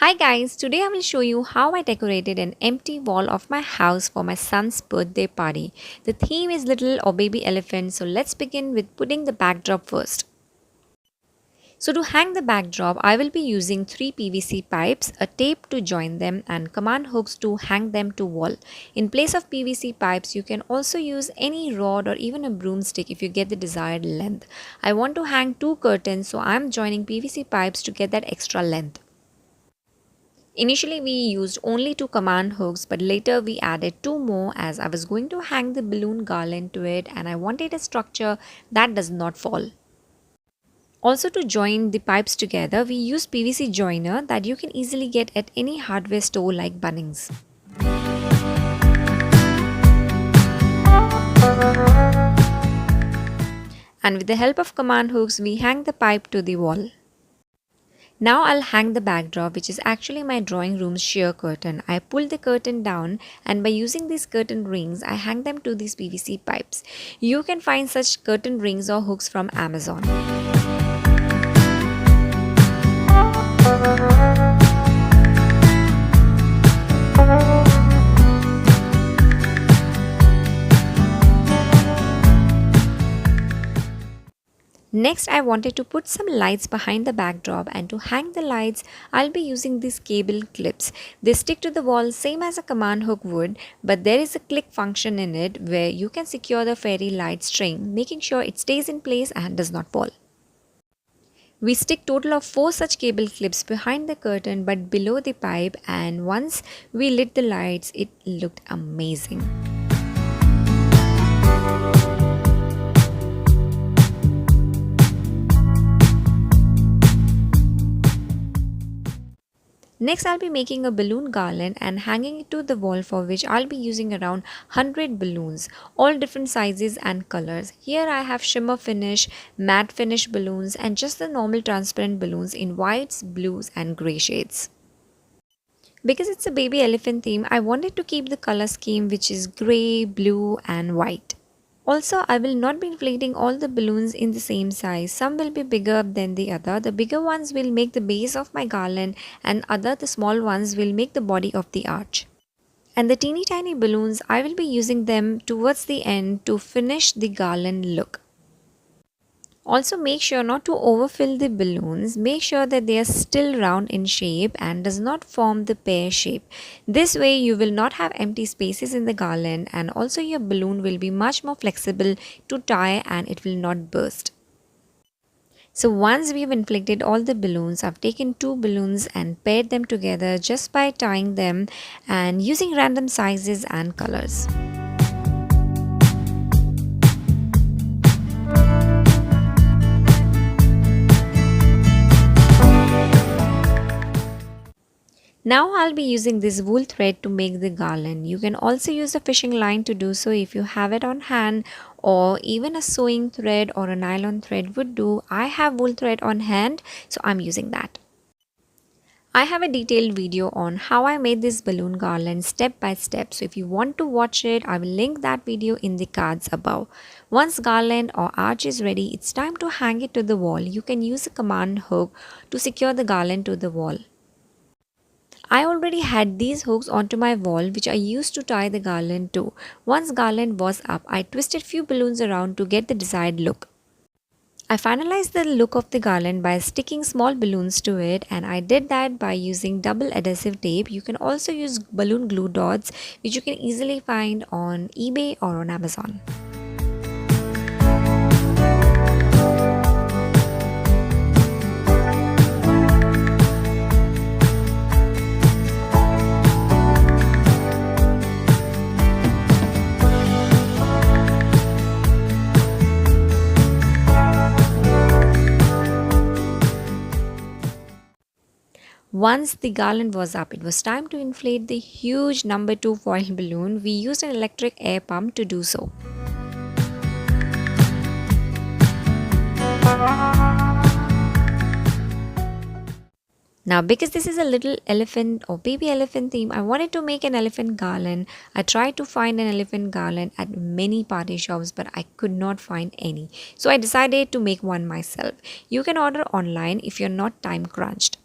Hi guys, today I will show you how I decorated an empty wall of my house for my son's birthday party. The theme is little or baby elephant, so let's begin with putting the backdrop first. So to hang the backdrop, I will be using 3 PVC pipes, a tape to join them and command hooks to hang them to wall. In place of PVC pipes, you can also use any rod or even a broomstick if you get the desired length. I want to hang 2 curtains, so I am joining PVC pipes to get that extra length. Initially we used only 2 command hooks, but later we added 2 more as I was going to hang the balloon garland to it and I wanted a structure that does not fall. Also, to join the pipes together, we use PVC joiner that you can easily get at any hardware store like Bunnings. And with the help of command hooks, we hang the pipe to the wall. Now I'll hang the backdrop, which is actually my drawing room's sheer curtain. I pull the curtain down and by using these curtain rings, I hang them to these PVC pipes. You can find such curtain rings or hooks from Amazon. Next, I wanted to put some lights behind the backdrop, and to hang the lights, I'll be using these cable clips. They stick to the wall same as a command hook would, but there is a click function in it where you can secure the fairy light string, making sure it stays in place and does not fall. We stick total of 4 such cable clips behind the curtain but below the pipe, and once we lit the lights, it looked amazing. Next, I'll be making a balloon garland and hanging it to the wall, for which I'll be using around 100 balloons, all different sizes and colors. Here I have shimmer finish, matte finish balloons and just the normal transparent balloons in whites, blues and grey shades. Because it's a baby elephant theme, I wanted to keep the color scheme, which is grey, blue and white. Also, I will not be inflating all the balloons in the same size. Some will be bigger than the other. The bigger ones will make the base of my garland and the small ones will make the body of the arch. And the teeny tiny balloons, I will be using them towards the end to finish the garland look. Also, make sure not to overfill the balloons. Make sure that they are still round in shape and does not form the pear shape. This way you will not have empty spaces in the garland, and also your balloon will be much more flexible to tie and it will not burst. So once we've inflated all the balloons, I've taken 2 balloons and paired them together just by tying them and using random sizes and colors. Now I'll be using this wool thread to make the garland. You can also use a fishing line to do so if you have it on hand, or even a sewing thread or a nylon thread would do. I have wool thread on hand, so I'm using that. I have a detailed video on how I made this balloon garland step by step, so if you want to watch it, I will link that video in the cards above. Once garland or arch is ready, it's time to hang it to the wall. You can use a command hook to secure the garland to the wall. I already had these hooks onto my wall, which I used to tie the garland to. Once garland was up, I twisted few balloons around to get the desired look. I finalized the look of the garland by sticking small balloons to it, and I did that by using double adhesive tape. You can also use balloon glue dots, which you can easily find on eBay or on Amazon. Once the garland was up, it was time to inflate the huge number 2 foil balloon. We used an electric air pump to do so. Now, because this is a little elephant or baby elephant theme, I wanted to make an elephant garland. I tried to find an elephant garland at many party shops, but I could not find any. So I decided to make one myself. You can order online if you're not time crunched.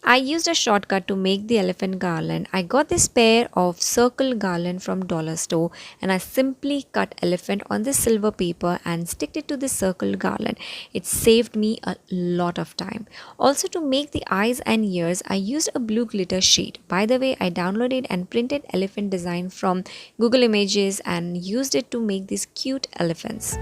I used a shortcut to make the elephant garland. I got this pair of circle garland from dollar store and I simply cut elephant on this silver paper and sticked it to the circle garland. It saved me a lot of time. Also to make the eyes and ears, I used a blue glitter sheet. By the way, I downloaded and printed elephant design from Google Images and used it to make these cute elephants.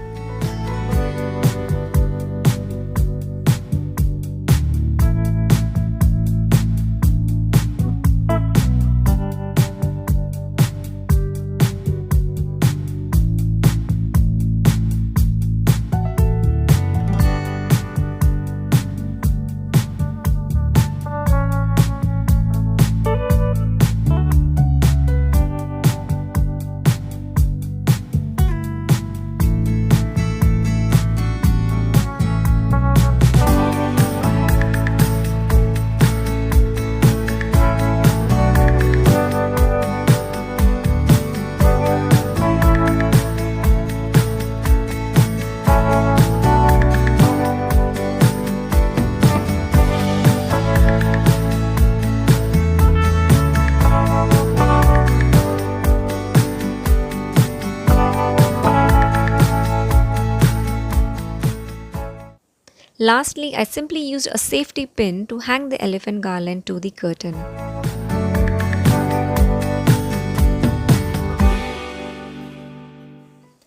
Lastly, I simply used a safety pin to hang the elephant garland to the curtain.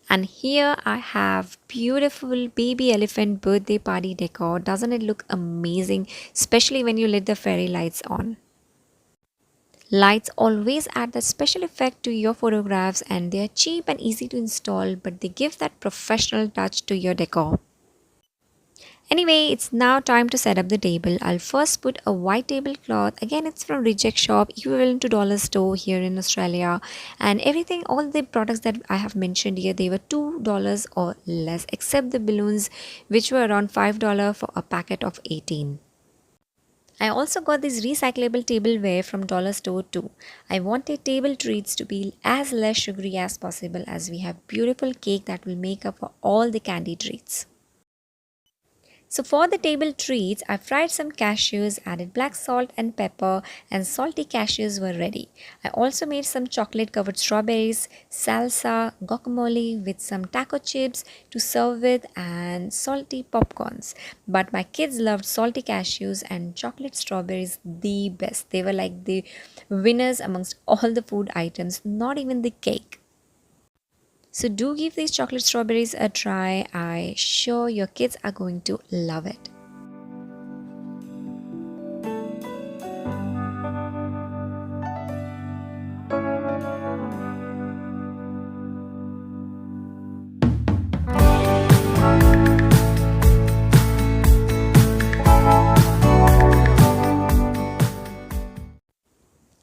And here I have beautiful baby elephant birthday party decor. Doesn't it look amazing, especially when you lit the fairy lights on? Lights always add that special effect to your photographs and they are cheap and easy to install, but they give that professional touch to your decor. Anyway, it's now time to set up the table. I'll first put a white tablecloth. Again, it's from Reject Shop, equivalent to dollar store here in Australia. And everything, all the products that I have mentioned here, they were $2 or less, except the balloons, which were around $5 for a packet of 18. I also got this recyclable tableware from dollar store too. I wanted table treats to be as less sugary as possible as we have beautiful cake that will make up for all the candy treats. So for the table treats, I fried some cashews, added black salt and pepper, and salty cashews were ready. I also made some chocolate covered strawberries, salsa, guacamole with some taco chips to serve with, and salty popcorns. But my kids loved salty cashews and chocolate strawberries the best. They were like the winners amongst all the food items, not even the cake. So do give these chocolate strawberries a try. I'm sure your kids are going to love it.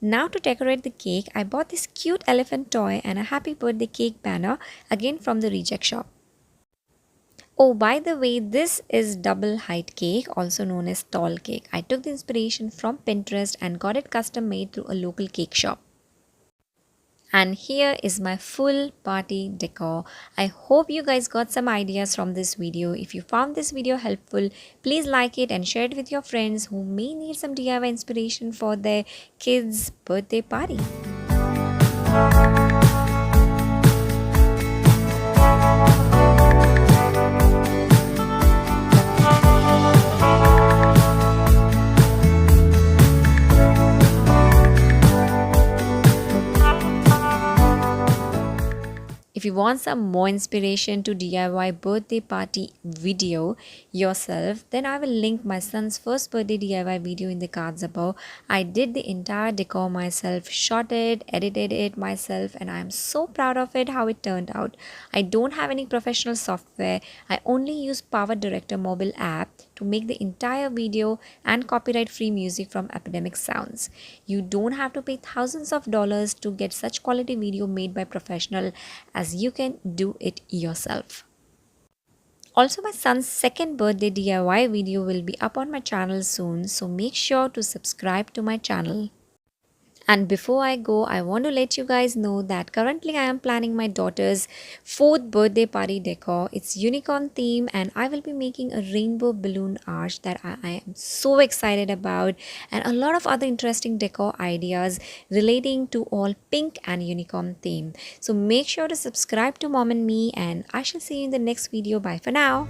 Now to decorate the cake, I bought this cute elephant toy and a happy birthday cake banner, again from the Reject Shop. Oh, by the way, this is double height cake, also known as tall cake. I took the inspiration from Pinterest and got it custom made through a local cake shop. And here is my full party decor. I hope you guys got some ideas from this video. If you found this video helpful, please like it and share it with your friends who may need some DIY inspiration for their kids' birthday party. If you want some more inspiration to DIY birthday party video yourself, then I will link my son's first birthday DIY video in the cards above. I did the entire decor myself, shot it, edited it myself, and I am so proud of it how it turned out. I don't have any professional software. I only use Power Director mobile app to make the entire video and copyright free music from Epidemic Sounds. You don't have to pay thousands of dollars to get such quality video made by professional, as you can do it yourself. Also, my son's second birthday DIY video will be up on my channel soon, so make sure to subscribe to my channel. And before I go, I want to let you guys know that currently I am planning my daughter's 4th birthday party decor. It's unicorn theme and I will be making a rainbow balloon arch that I am so excited about, and a lot of other interesting decor ideas relating to all pink and unicorn theme. So make sure to subscribe to Mom and Me, and I shall see you in the next video. Bye for now.